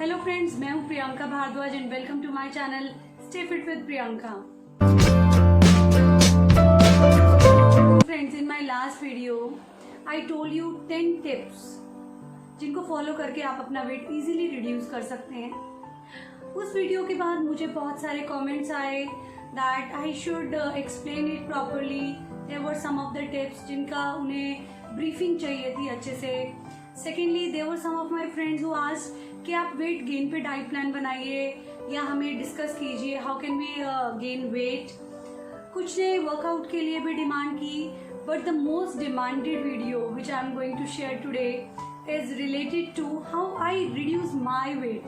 Hello friends, मैं हूं Priyanka Bhardwaj and welcome to my channel stay fit with Priyanka. Friends, in my last video I told you 10 tips जिनको follow करके आप अपना wait easily reduce कर सकते हैं। उस वीडियो के बाद मुझे बहुत सारे कमेंट्स आए that I should explain it properly. There were some of the tips जिनका उन्हें ब्रीफिंग चाहिए थी अच्छे से। Secondly, there were some of my friends who asked कि आप वेट गेन पे डाइट प्लान बनाइए या हमें डिस्कस कीजिए how can we gain weight. कुछ ने वर्कआउट के लिए भी डिमांड की, but the most demanded video which I am going to share today is related to how I reduce my weight,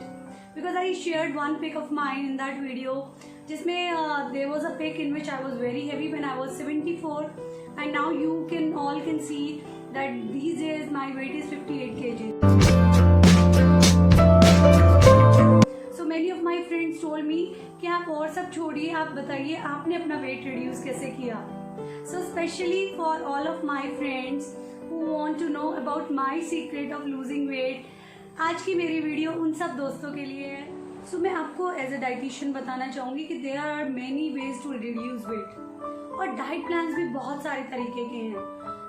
because I shared one pic of mine in that video जिसमें there was a pic in which I was very heavy when I was 74 and now you all can see that these days my weight is 58 kg. So many of my friends told me कि आप और सब छोड़िए, आप बताइए आपने अपना weight reduce कैसे किया। So especially for all of my friends who want to know about my secret of losing weight, आज की मेरी वीडियो उन सब दोस्तों के लिए है। सो मैं आपको एज अ डाइटिशियन बताना चाहूँगी कि there are many ways to reduce weight, और डाइट प्लान्स भी बहुत सारे तरीके के हैं।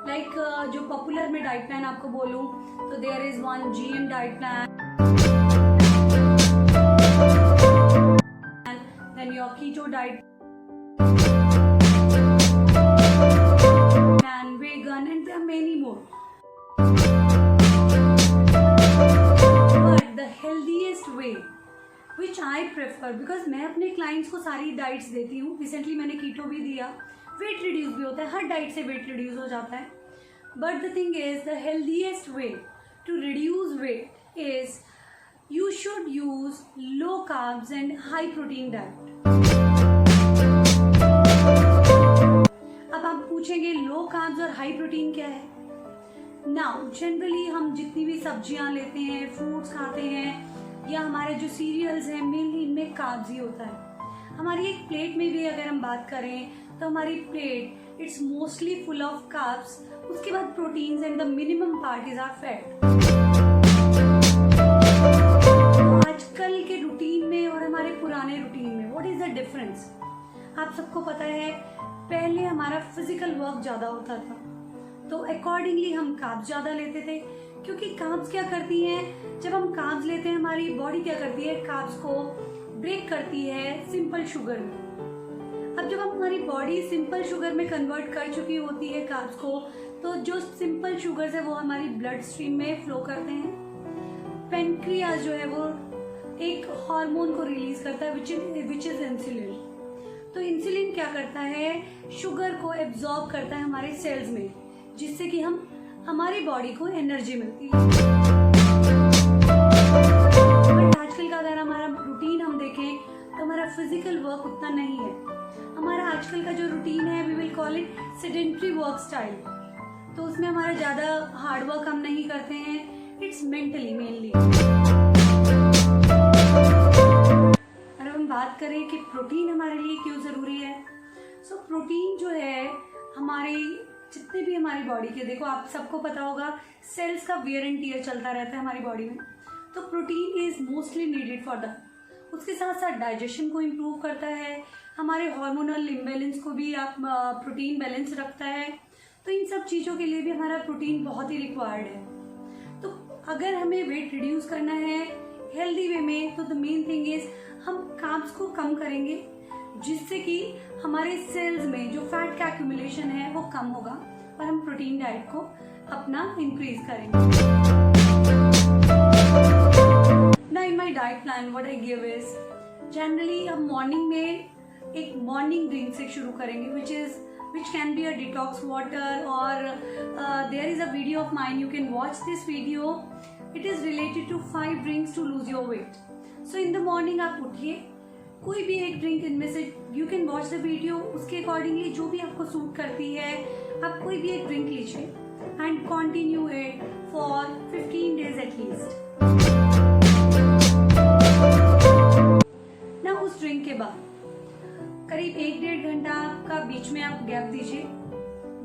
लाइक जो पॉपुलर में डाइट प्लान आपको बोलूँ तो there is one GM diet plan, then your keto diet vegan, and there are many more. But the healthiest way which I prefer, because मैं अपने clients को सारी डाइट्स देती हूँ, रिसेंटली मैंने कीटो भी दिया, वेट रिड्यूस भी होता है, हर डाइट से वेट रिड्यूस हो जाता है। But the thing is the healthiest way to reduce weight is you should use low carbs and high protein diet. अब आप पूछेंगे लो कार्ब्स और हाई प्रोटीन क्या है। नाउ जनरली हम जितनी भी सब्जियां लेते हैं, फ्रूट्स खाते हैं या हमारे जो सीरियल्स हैं, मेनली इनमें कार्ब्स ही होता है। हमारी एक प्लेट में भी अगर हम बात करें तो हमारी plate it's mostly full of carbs, उसके बाद proteins and the minimum part is our fat. आजकल के रूटीन में और हमारे पुराने रूटीन में व्हाट इज द डिफरेंस? आप सबको पता है पहले हमारा फिजिकल वर्क ज़्यादा होता था, तो अकॉर्डिंगली हम कार्ब्स ज़्यादा लेते थे, क्योंकि कार्ब्स क्या करती हैं, जब हम कार्ब्स लेते हैं हमारी बॉडी क्या करती है, कार्ब्स को ब्रेक करती है सिंपल शुगर में। अब जब हमारी बॉडी सिंपल शुगर में कन्वर्ट कर चुकी होती है कार्ब्स को, तो जो सिंपल शुगर्स है वो हमारी ब्लड स्ट्रीम में फ्लो करते हैं। पेनक्रियाज जो है वो एक हार्मोन को रिलीज करता है विच इज इंसुलिन। तो इंसुलिन क्या करता है, शुगर को एब्जॉर्ब करता है हमारे सेल्स में, जिससे कि हमारी बॉडी को एनर्जी मिलती है। बट आजकल का अगर हमारा रूटीन हम देखें तो हमारा फिजिकल वर्क उतना नहीं है। हमारा आजकल का जो रूटीन है we will call it sedentary work style, तो उसमें हमारा ज़्यादा हार्ड वर्क हम नहीं करते हैं, इट्स मेंटली मेनली। बात करें कि प्रोटीन हमारे लिए क्यों ज़रूरी है। सो प्रोटीन जो है हमारी जितने भी हमारी बॉडी के, देखो आप सबको पता होगा सेल्स का वियर एंड टियर चलता रहता है हमारी बॉडी में, तो protein is mostly needed for that. उसके साथ साथ डाइजेशन को इम्प्रूव करता है, हमारे हार्मोनल इम्बैलेंस को भी आप प्रोटीन बैलेंस रखता है। तो इन सब चीज़ों के लिए भी हमारा प्रोटीन बहुत ही रिक्वायर्ड है। तो अगर हमें वेट रिड्यूस करना है हेल्दी वे में, तो द मेन थिंग इज हम कार्ब्स को कम करेंगे, जिससे कि हमारे सेल्स में जो फैट का एक्यूमुलेशन है वो कम होगा और हम प्रोटीन डाइट को अपना इंक्रीज करेंगे। Now in my diet plan what I give is generally हम मॉर्निंग में एक मॉर्निंग ड्रिंक से शुरू करेंगे which can be a detox water, or there is a video of mine, you can watch this video. It is related to 5 drinks to lose your weight. So in the morning आप उठिए, कोई भी एक drink इनमें से you can watch the video, उसके accordingly जो भी आपको सूट करती है आप कोई भी एक ड्रिंक लीजिए and continue it for 15 days at least. ना उस ड्रिंक के बाद करीब 1-1.5 घंटा का बीच में आप गैप दीजिए,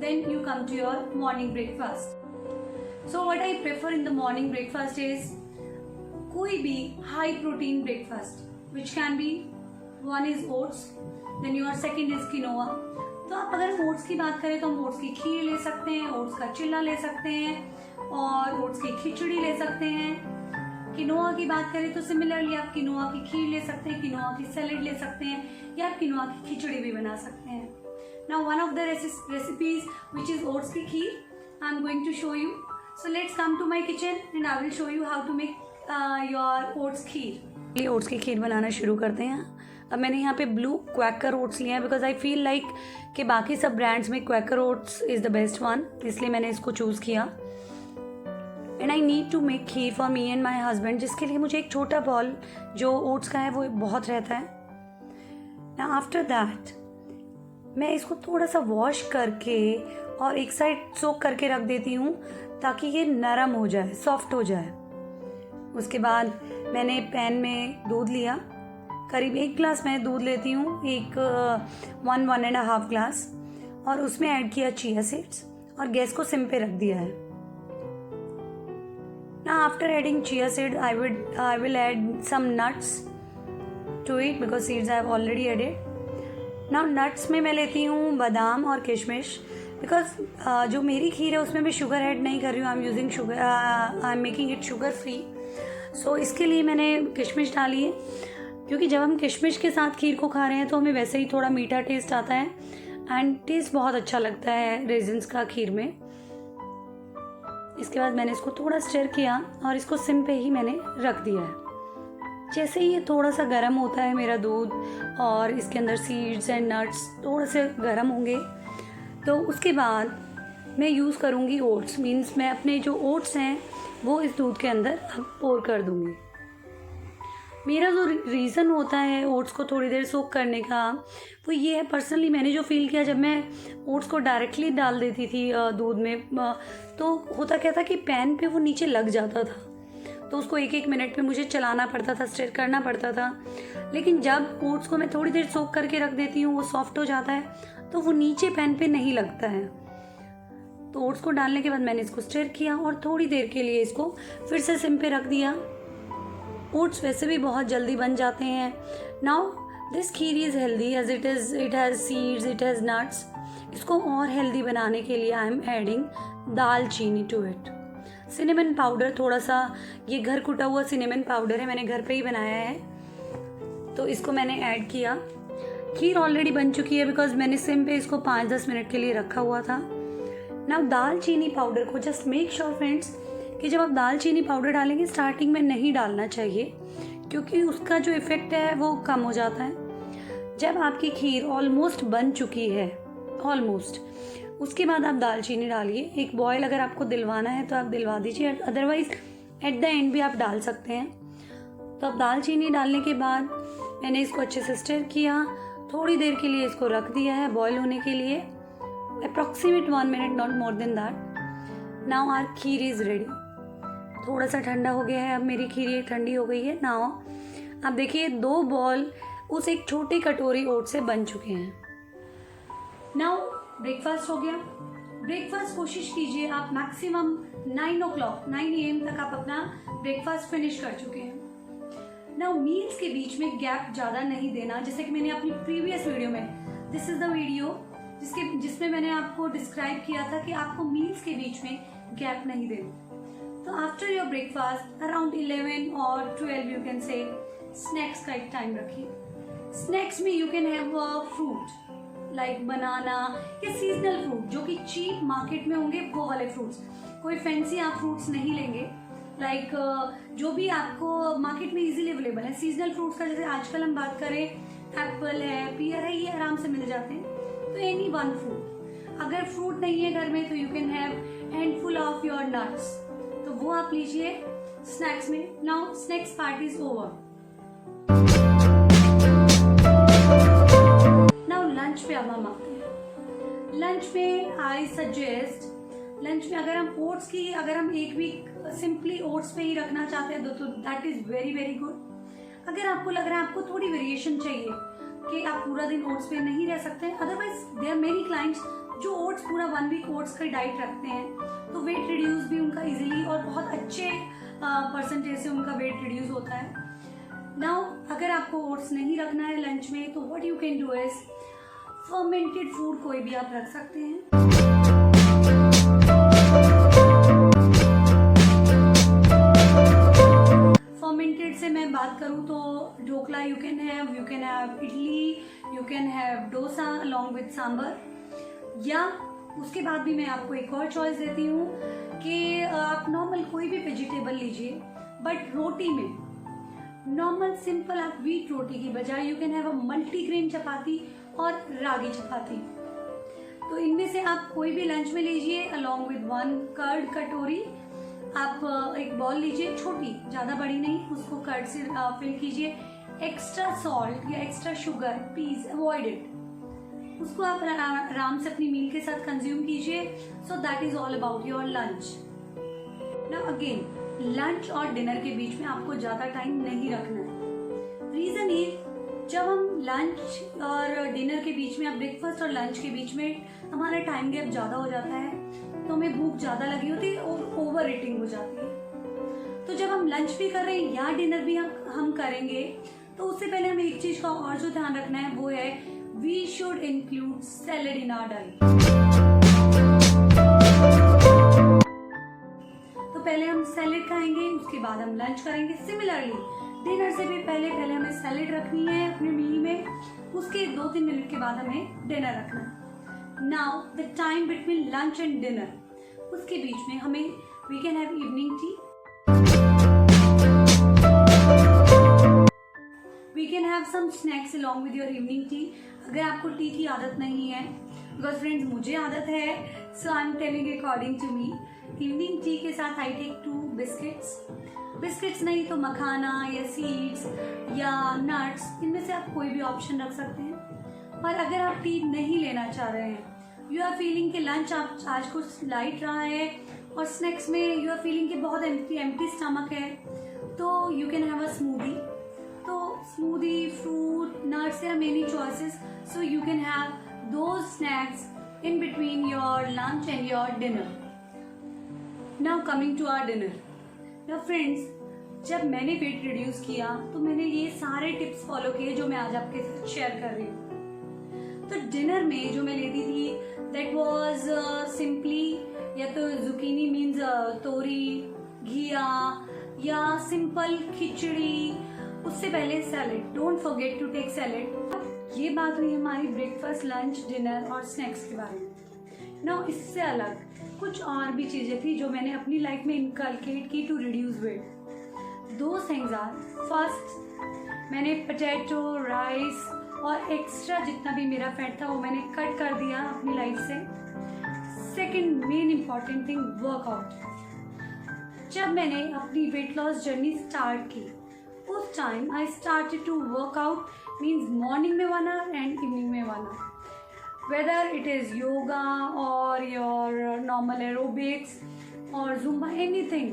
then you come to your morning breakfast. So what I prefer in the morning breakfast is कोई भी high protein breakfast which can be, one is oats, then your second is quinoa. तो आप अगर oats की बात करें तो हम ओट्स की खीर ले सकते हैं, ओट्स का चिल्ला ले सकते हैं और ओट्स की खिचड़ी ले सकते हैं। किनोआ की बात करें तो सिमिलरली आप किनोआ की खीर ले सकते हैं, किनोआ की सैलेड ले सकते हैं या आप किनोआ की खिचड़ी भी बना सकते हैं। Now one of the recipes which is oats की खीर I am going to show you. So let's come to my kitchen and I will show you how to make your oats kheer. Oats की खीर बनाना शुरू करते हैं। अब मैंने यहाँ पे ब्लू क्वैकर ओट्स लिया है बिकॉज आई फील लाइक कि बाकी सब ब्रांड्स में Quaker oats is the best one, इसलिए मैंने इसको चूज़ किया। And I need to make kheer for me and my husband, जिसके लिए मुझे एक छोटा बॉल जो ओट्स का है वो बहुत रहता है। नाउ आफ्टर दैट मैं इसको थोड़ा सा वॉश करके और एक साइड सोक करके रख देती हूँ ताकि ये नरम हो जाए, सॉफ्ट हो जाए। उसके बाद मैंने पैन में दूध लिया, करीब 1 गिलास मैं दूध लेती हूँ, 1.5 ग्लास, और उसमें ऐड किया चिया सीड्स और गैस को सिम पे रख दिया है। Now after adding chia seed, I will add some nuts to it because seeds I have already added. Now nuts में मैं लेती हूँ बादाम और किशमिश बिकॉज जो मेरी खीर है उसमें मैं शुगर ऐड नहीं कर रही हूँ, I am making it sugar free. So इसके लिए मैंने किशमिश डाली है क्योंकि जब हम किशमिश के साथ खीर को खा रहे हैं तो हमें वैसे ही थोड़ा मीठा टेस्ट आता है एंड टेस्ट बहुत अच्छा लगता है रेजिन्स का खीर में। इसके बाद मैंने इसको थोड़ा स्टिर किया और इसको सिम पे ही मैंने रख दिया है। जैसे ही ये थोड़ा सा गर्म होता है मेरा दूध और इसके अंदर सीड्स एंड नट्स थोड़े से गर्म होंगे तो उसके बाद मैं यूज़ करूँगी ओट्स, मीन्स मैं अपने जो ओट्स हैं वो इस दूध के अंदर पोर कर दूँगी। मेरा जो रीज़न होता है ओट्स को थोड़ी देर सोक करने का वो ये है, पर्सनली मैंने जो फील किया जब मैं ओट्स को डायरेक्टली डाल देती थी दूध में तो होता क्या था कि पैन पे वो नीचे लग जाता था, तो उसको 1-1 मिनट में मुझे चलाना पड़ता था, स्टिर करना पड़ता था। लेकिन जब ओट्स को मैं थोड़ी देर सोक करके रख देती हूँ वो सॉफ्ट हो जाता है तो वो नीचे पैन पे नहीं लगता है। तो ओट्स को डालने के बाद मैंने इसको स्टिर किया और थोड़ी देर के लिए इसको फिर से सिम पे रख दिया। ओट्स वैसे भी बहुत जल्दी बन जाते हैं। Now this kheer is healthy as it has seeds, it has nuts. इसको और हेल्दी बनाने के लिए I am adding dalchini to it, cinnamon powder, थोड़ा सा ये घर कुटा हुआ सिनेमन पाउडर है, मैंने घर पे ही बनाया है, तो इसको मैंने ऐड किया। खीर ऑलरेडी बन चुकी है बिकॉज मैंने सिम पे इसको 5-10 मिनट के लिए रखा हुआ था। नाउ दालचीनी पाउडर को जस्ट मेक श्योर फ्रेंड्स कि जब आप दालचीनी पाउडर डालेंगे स्टार्टिंग में नहीं डालना चाहिए क्योंकि उसका जो इफ़ेक्ट है वो कम हो जाता है। जब आपकी खीर ऑलमोस्ट बन चुकी है, ऑलमोस्ट, उसके बाद आप दालचीनी डालिए। एक बॉयल अगर आपको दिलवाना है तो आप दिलवा दीजिए, अदरवाइज़ एट द एंड भी आप डाल सकते हैं। तो अब दालचीनी डालने के बाद मैंने इसको अच्छे से स्टिर किया, थोड़ी देर के लिए इसको रख दिया है बॉयल होने के लिए, approximate 1 minute, not more than that. Now our kheer is ready. थोड़ा सा ठंडा हो गया है, अब मेरी खीर ये ठंडी हो गई है। नाउ अब देखिए 2 बॉल उस एक छोटी कटोरी ओट से बन चुके हैं। नाउ ब्रेकफास्ट हो गया। ब्रेकफास्ट कोशिश कीजिए आप मैक्सिमम 9 AM तक आप अपना ब्रेकफास्ट फिनिश कर चुके हैं। नाउ मील्स के बीच में गैप ज़्यादा नहीं देना, जैसे कि मैंने अपनी प्रीवियस वीडियो में, दिस इज़ द वीडियो जिसमें मैंने आपको डिस्क्राइब किया था कि आपको मील्स के बीच में गैप नहीं देना। तो आफ्टर योर ब्रेकफास्ट अराउंड 11 और 12 यू कैन से स्नैक्स का एक टाइम रखिए। स्नैक्स में you can have fruit like banana या सीजनल फ्रूट जो कि चीप मार्केट में होंगे, वो वाले फ्रूट्स। कोई फैंसी आप फ्रूट्स नहीं लेंगे, लाइक जो भी आपको मार्केट में इजीली अवेलेबल है। सीजनल फ्रूट्स का जैसे आजकल हम बात करें एप्पल है, पियर है, ये आराम से मिल जाते हैं। तो एनी वन फ्रूट, अगर फ्रूट नहीं है घर में तो you can have handful of your nuts, तो वो आप लीजिए स्नैक्स में। Now snacks part is over. Now lunch पे अब हम आते हैं। लंच में आई सजेस्ट, लंच में अगर हम एक वीक सिंपली ओट्स पे ही रखना चाहते हैं तो that is very very good. अगर आपको लग रहा है आपको थोड़ी वेरिएशन चाहिए कि आप पूरा दिन ओट्स पे नहीं रह सकते हैं, otherwise there are many clients जो ओट्स पूरा 1 वीक ओट्स का डाइट रखते हैं, तो वेट रिड्यूस भी उनका इजीली और बहुत अच्छे परसेंटेज से उनका वेट रिड्यूस होता है। नाउ अगर आपको ओट्स नहीं रखना है लंच में तो what you can do is fermented food कोई भी आप रख सकते हैं। फर्मेंटेड से मैं बात करूँ तो dhokla you can have idli, you can have dosa along with sambar, या उसके बाद भी मैं आपको एक और चॉइस देती हूँ कि आप नॉर्मल कोई भी वेजिटेबल लीजिए बट रोटी में नॉर्मल सिंपल आप व्हीट रोटी की बजाय you can have a multigrain chapati और रागी चपाती। तो इनमें से आप कोई भी लंच में लीजिए अलॉन्ग विद 1 कर्ड कटोरी। आप एक बॉल लीजिए, छोटी, ज़्यादा बड़ी नहीं, उसको कर्ड से फिल कीजिए। एक्स्ट्रा सॉल्ट या extra sugar please avoid it. उसको आप आराम से अपनी मील के साथ कंज्यूम कीजिए। So that is all about your lunch. Now again, lunch और डिनर के बीच में आपको ज़्यादा टाइम नहीं रखना है। रीज़न इज जब हम लंच और डिनर के बीच में या ब्रेकफास्ट और लंच के बीच में हमारा टाइम गैप ज़्यादा हो जाता है तो हमें भूख ज़्यादा लगी होती है और ओवर ईटिंग हो जाती है। तो जब हम लंच भी कर रहे हैं या डिनर भी हम करेंगे तो उससे पहले हमें एक चीज़ का और जो ध्यान रखना है वो है we should include salad in our diet. पहले हम सैलेड खाएंगे, उसके बाद हम लंच करेंगे। सिमिलरली डिनर से भी पहले हमें सैलेड रखनी है अपने मील में, उसके 2-3 मिनट के बाद हमें डिनर रखना है। Now the time between lunch and dinner, उसके बीच में हमें we can have evening tea, we can have some snacks along with your evening tea. अगर आपको टी की आदत नहीं है, बिकॉज फ्रेंड्स मुझे आदत है, so I am telling according to me, evening tea के साथ आई टेक 2 बिस्किट्स नहीं तो मखाना या सीड्स या नट्स, इनमें से आप कोई भी ऑप्शन रख सकते हैं। और अगर आप टी नहीं लेना चाह रहे हैं, यू आर फीलिंग कि लंच आप आज कुछ लाइट रहा है और स्नैक्स में यू आर फीलिंग कि बहुत एम्प्टी स्टमक है, तो you can have a smoothie. तो smoothie, fruit, nuts, there are many choices, so you can have those snacks in between your lunch and your dinner. Now coming to our dinner. Now friends, जब मैंने weight reduce किया तो मैंने ये सारे tips follow किए जो मैं आज आपके साथ शेयर कर रही हूँ। तो डिनर में जो मैं लेती थी दैट वाज सिंपली या तो जुकीनी मीन्स तोरी, घिया या सिंपल खिचड़ी, उससे पहले salad. Don't forget to take salad. ये बात हुई हमारी ब्रेकफास्ट, लंच, डिनर और स्नैक्स के बारे में। नाउ इससे अलग कुछ और भी चीज़ें थी जो मैंने अपनी लाइफ में इनकलकेट की टू रिड्यूस वेट। दो थिंग्स आर, फर्स्ट मैंने पोटैटो, राइस और एक्स्ट्रा जितना भी मेरा फैट था वो मैंने कट कर दिया अपनी लाइफ से। Second main important thing, workout. जब मैंने अपनी वेट लॉस जर्नी स्टार्ट की उस time I started to workout, means morning में 1 hour एंड इवनिंग में 1 hour, whether it is yoga or your normal aerobics or zumba, anything.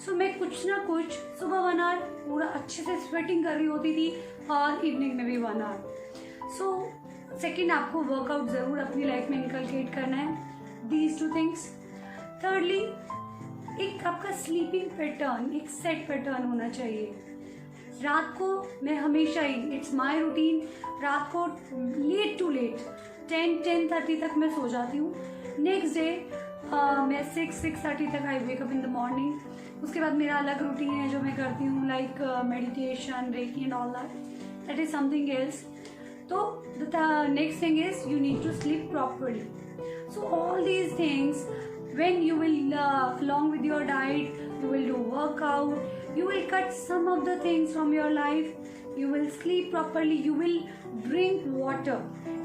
So मैं कुछ ना कुछ सुबह 1 hour पूरा अच्छे से स्वेटिंग कर रही होती थी और इवनिंग में भी 1 hour. So सेकेंड, आपको वर्कआउट ज़रूर अपनी लाइफ में इनकलकेट करना है, these 2 things. thirdly, एक आपका स्लीपिंग पैटर्न, एक सेट पैटर्न होना चाहिए। रात को मैं हमेशा ही, इट्स माई रूटीन, रात को लेट टू लेट 10-10:30 तक मैं सो जाती हूँ। नेक्स्ट डे मैं 6-6:30 तक I wake up in the morning. उसके बाद मेरा अलग रूटीन है जो मैं करती हूँ, like meditation, reiki and all that is something else. तो the next thing is you need to sleep properly. So all these things when you will along with your diet, you will do workout, you will cut some of the things from your life, you will sleep properly, you will drink water,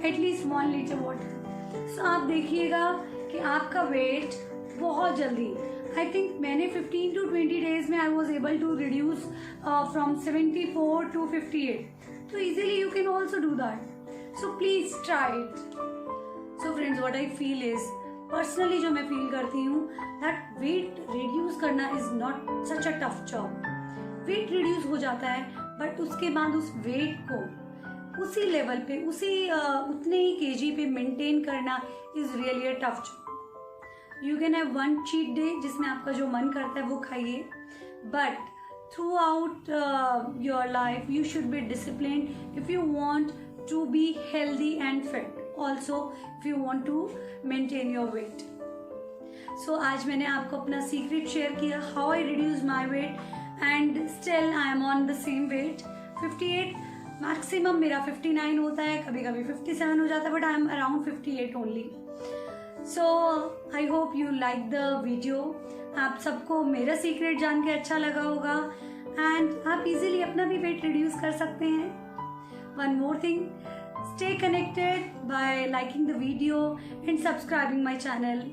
at least 1 liter water. So आप देखिएगा कि आपका wait बहुत जल्दी, I think मैंने 15 to 20 days में I was able to reduce from 74 to 58. So easily you can also do that. So please try it. So friends, what I feel is, personally जो मैं फील करती हूँ that weight reduce करना is not such a tough job. Wait reduce हो जाता है but उसके बाद उस वेट को उसी लेवल पे, उतने ही केजी पे मेंटेन करना is really a tough job. You can have 1 cheat day जिसमें आपका जो मन करता है वो खाइए, but throughout your life you should be disciplined if you want to be healthy and fit, also if you want to maintain your weight. So आज मैंने आपको अपना सीक्रेट शेयर किया, how I reduce my weight and still I am on the same weight 58, maximum मेरा 59 होता है, कभी कभी 57 हो जाता है, but I am around 58 only. So I hope you like the video. आप सबको मेरा सीक्रेट जान के अच्छा लगा होगा एंड आप इजीली अपना भी वेट रिड्यूस कर सकते हैं. One more thing, stay connected by liking the video and subscribing my channel.